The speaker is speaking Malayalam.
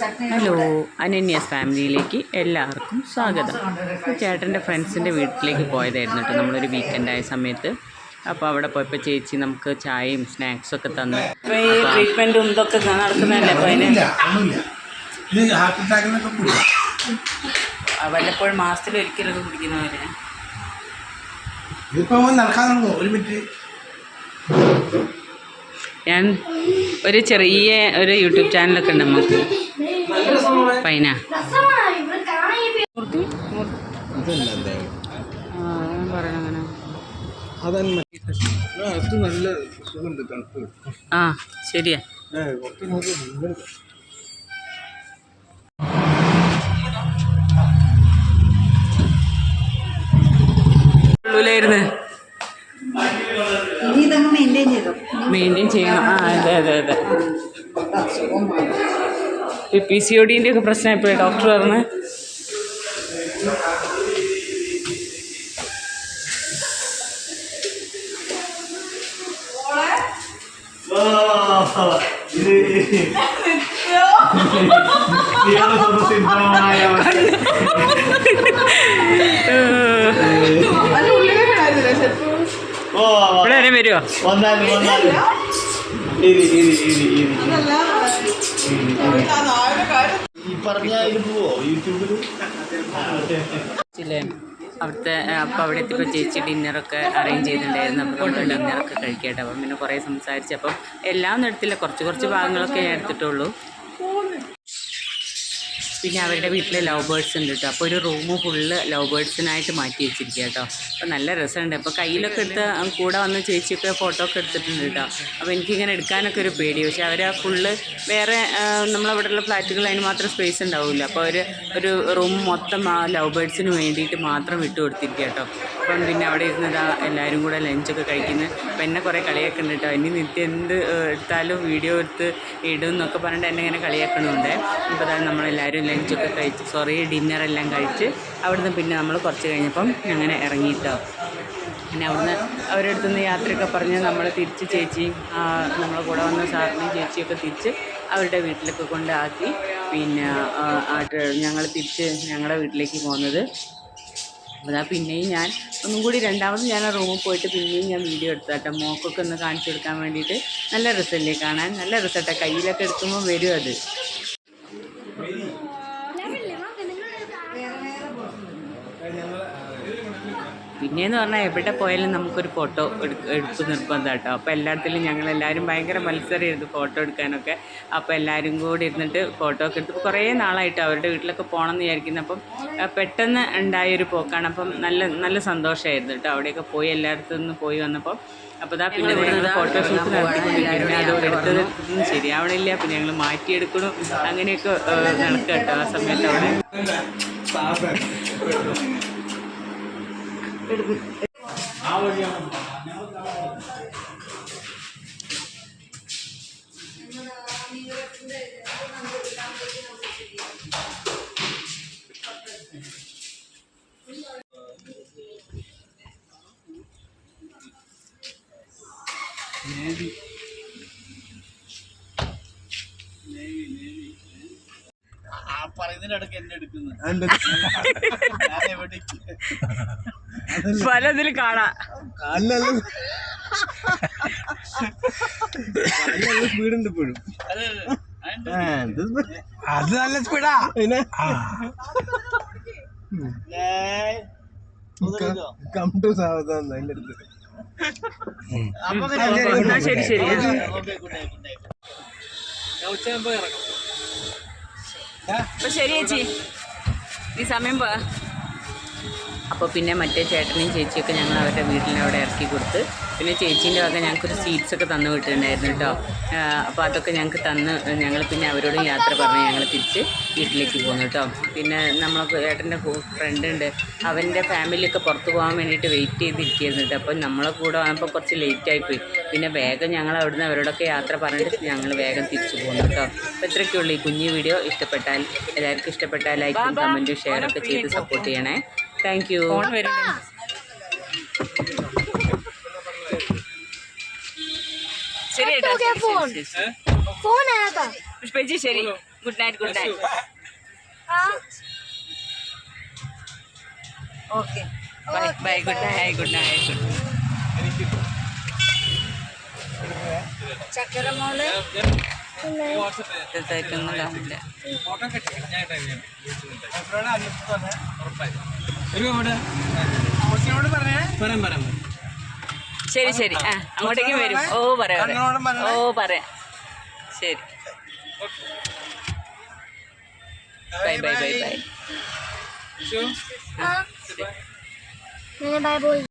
ഹലോ, അനന്യാസ് ഫാമിലിയിലേക്ക് എല്ലാവർക്കും സ്വാഗതം. ചേട്ടൻ്റെ ഫ്രണ്ട്സിൻ്റെ വീട്ടിലേക്ക് പോയതായിരുന്നു കേട്ടോ നമ്മളൊരു വീക്കെൻഡായ സമയത്ത്. അപ്പോൾ അവിടെ പോയപ്പോൾ ചേച്ചി നമുക്ക് ചായയും സ്നാക്സൊക്കെ തന്നു. അപ്പോൾ ഈ ട്രീറ്റ്മെൻറ്റും ഇതൊക്കെ നടക്കുന്നതല്ലേ, അപ്പോൾ അതിന് വല്ലപ്പോഴും മാസത്തിലൊരിക്കലൊക്കെ കുടിക്കുന്നവരെ ഞാൻ ഒരു ചെറിയ ഒരു യൂട്യൂബ് ചാനലൊക്കെ ഉണ്ട് നമുക്ക്. പൈന പറയണങ്ങനെ ആ ശരിയാ. ഉള്ളൂലായിരുന്നു മെയിൻറ്റെയിൻ ചെയ്യണം. ആ അതെ അതെ അതെ. ഈ PCOD ഒക്കെ പ്രശ്നമായിപ്പോയി ഡോക്ടർ പറഞ്ഞ്. ഇവിടെ വരെ വരുമോ? അവിടുത്തെ അപ്പോൾ അവിടെ എത്തിയപ്പോൾ ചേച്ചി ഡിന്നറൊക്കെ അറേഞ്ച് ചെയ്തിട്ടുണ്ടായിരുന്നു. അപ്പോൾ നമ്മൾ ഡിന്നറൊക്കെ കഴിക്കട്ടെ. അപ്പം പിന്നെ കുറേ സംസാരിച്ച് അപ്പം എല്ലാം ഒന്നും എടുത്തില്ല, കുറച്ച് ഭാഗങ്ങളൊക്കെ ഞാൻ എടുത്തിട്ടുള്ളൂ. പിന്നെ അവരുടെ വീട്ടിൽ ലവ് ബേർഡ്സ് ഉണ്ട് കേട്ടോ. അപ്പോൾ ഒരു റൂം ഫുള്ള് ലവ് ബേർഡ്സിനായിട്ട് മാറ്റി വെച്ചിരിക്കുക കേട്ടോ. അപ്പോൾ നല്ല രസമുണ്ട്. അപ്പോൾ കയ്യിലൊക്കെ എടുത്ത് കൂടെ വന്ന് ചേച്ചിയൊക്കെ ഫോട്ടോ ഒക്കെ എടുത്തിട്ടുണ്ട് കേട്ടോ. അപ്പോൾ എനിക്കിങ്ങനെ എടുക്കാനൊക്കെ ഒരു പേടി. പക്ഷേ അവർ ആ ഫുള്ള് വേറെ നമ്മളവിടെയുള്ള ഫ്ലാറ്റുകൾ അതിന് മാത്രം സ്പേസ് ഉണ്ടാവില്ല. അപ്പോൾ ഒരു റൂം മൊത്തം ആ ലവ് ബേർഡ്സിന് വേണ്ടിയിട്ട് മാത്രം വിട്ടു കൊടുത്തിരിക്കുക കേട്ടോ. അപ്പം പിന്നെ അവിടെ ഇരുന്നതാ എല്ലാവരും കൂടെ ലഞ്ചൊക്കെ കഴിക്കുന്നത്. അപ്പോൾ എന്നെ കുറേ കളിയാക്കുന്നുണ്ട് കേട്ടോ. ഇനി നിത്യം എന്ത് എടുത്താലും വീഡിയോ എടുത്ത് ഇടും എന്നൊക്കെ പറഞ്ഞിട്ട് എന്നെ ഇങ്ങനെ കളിയാക്കണമുണ്ട്. ഇപ്പോൾ അതാണ് നമ്മളെല്ലാവരും ലഞ്ചൊക്കെ കഴിച്ച് ഡിന്നറെല്ലാം കഴിച്ച് അവിടുന്ന് പിന്നെ നമ്മൾ കുറച്ച് കഴിഞ്ഞപ്പം അങ്ങനെ ഇറങ്ങിയിട്ടോ. പിന്നെ അവിടുന്ന് അവരുടെ അടുത്തുനിന്ന് യാത്രയൊക്കെ പറഞ്ഞ് നമ്മൾ തിരിച്ച് ചേച്ചിയും നമ്മളെ കൂടെ വന്ന സാറിനെയും ചേച്ചിയൊക്കെ തിരിച്ച് അവരുടെ വീട്ടിലൊക്കെ കൊണ്ടാക്കി. പിന്നെ ഞങ്ങൾ തിരിച്ച് ഞങ്ങളുടെ വീട്ടിലേക്ക് പോകുന്നത്. അതാ പിന്നെയും ഞാൻ ഒന്നും കൂടി രണ്ടാമത് ഞാൻ ആ റൂമിൽ പോയിട്ട് പിന്നെയും ഞാൻ വീഡിയോ എടുത്താട്ടോ. മോക്കൊക്കെ ഒന്ന് കാണിച്ചു കൊടുക്കാൻ വേണ്ടിയിട്ട്. നല്ല രസമല്ലേ കാണാൻ? നല്ല രസമാട്ടോ. കയ്യിലൊക്കെ എടുക്കുമ്പോൾ വരും അത്. പിന്നെയെന്ന് പറഞ്ഞാൽ എവിടെ പോയാലും നമുക്കൊരു ഫോട്ടോ എടുപ്പ് നിർബന്ധം കേട്ടോ. അപ്പോൾ എല്ലായിടത്തിലും ഞങ്ങളെല്ലാവരും ഭയങ്കര മത്സരമായിരുന്നു ഫോട്ടോ എടുക്കാനൊക്കെ. അപ്പോൾ എല്ലാവരും കൂടി ഇരുന്നിട്ട് ഫോട്ടോ ഒക്കെ എടുത്ത് കുറേ നാളായിട്ട് അവരുടെ വീട്ടിലൊക്കെ പോകണം എന്ന് വിചാരിക്കുന്നത്. അപ്പം പെട്ടെന്ന് ഉണ്ടായൊരു പോക്കാണ്. അപ്പം നല്ല സന്തോഷമായിരുന്നു കേട്ടോ അവിടെയൊക്കെ പോയി എല്ലായിടത്തു നിന്ന് പോയി വന്നപ്പോൾ. അപ്പോൾ ഇതാ പിന്നെ ഫോട്ടോഷൂട്ട് നടത്തിക്കൊണ്ടിരിക്കുന്നത്. അത് എടുത്തതൊന്നും ശരിയാവണില്ല. പിന്നെ ഞങ്ങൾ മാറ്റിയെടുക്കണം. അങ്ങനെയൊക്കെ നടക്കുക കേട്ടോ ആ സമയത്ത് അവിടെ. പലതിൽ കാണാം. സ്പീഡുണ്ട് ഇപ്പോഴും. അത് നല്ല സ്പീഡാ. പിന്നെ കം ടു സാവധാനം അതിൻ്റെ അടുത്ത്. ശരി ശരി. അപ്പോൾ ശരി ചേച്ചി, ഈ സമയം പോ. അപ്പോൾ പിന്നെ മറ്റേ ചേട്ടനെയും ചേച്ചിയൊക്കെ ഞങ്ങൾ അവരുടെ വീട്ടിലവിടെ ഇറക്കി കൊടുത്ത്. പിന്നെ ചേച്ചീൻ്റെ വക ഞങ്ങൾക്കൊരു സ്വീറ്റ്സൊക്കെ തന്നു വിട്ടിട്ടുണ്ടായിരുന്നു കേട്ടോ. അപ്പോൾ അതൊക്കെ ഞങ്ങൾക്ക് തന്ന് ഞങ്ങൾ പിന്നെ അവരോടും യാത്ര പറഞ്ഞ് ഞങ്ങൾ തിരിച്ച് വീട്ടിലേക്ക് പോന്നു കേട്ടോ. പിന്നെ നമ്മളെ ചേട്ടൻ്റെ ഫ്രണ്ട് ഉണ്ട്, അവൻ്റെ ഫാമിലിയൊക്കെ പുറത്ത് പോകാൻ വേണ്ടിയിട്ട് വെയിറ്റ് ചെയ്തിരിക്കുകയായിരുന്നു കേട്ടോ. അപ്പോൾ നമ്മളെ കൂടെ വന്നപ്പോൾ കുറച്ച് ലേറ്റായിപ്പോയി. പിന്നെ വേഗം ഞങ്ങൾ അവിടുന്ന് അവരോടൊക്കെ യാത്ര പറഞ്ഞിട്ട് ഞങ്ങൾ വേഗം തിരിച്ചു പോകുന്നു കേട്ടോ. അപ്പോൾ ഇത്രയൊക്കെയുള്ളൂ ഈ കുഞ്ഞു വീഡിയോ. ഇഷ്ടപ്പെട്ടാൽ എല്ലാവർക്കും ഇഷ്ടപ്പെട്ടാൽ ലൈക്കും കമൻറ്റും ഷെയറൊക്കെ ചെയ്ത് സപ്പോർട്ട് ചെയ്യണേ. Thank you. ശരി ശരി. Good night good night okay bye bye good night good night ചക്കര മോള് ചെറുതായിട്ടൊന്നും ഇതാവില്ല ശരി ശരി ആ അങ്ങോട്ടേക്ക് വരും ഓ പറയാം ഓ പറയാം ശരി ബൈ ബൈ ബൈ ബൈ मैंने बाय बोल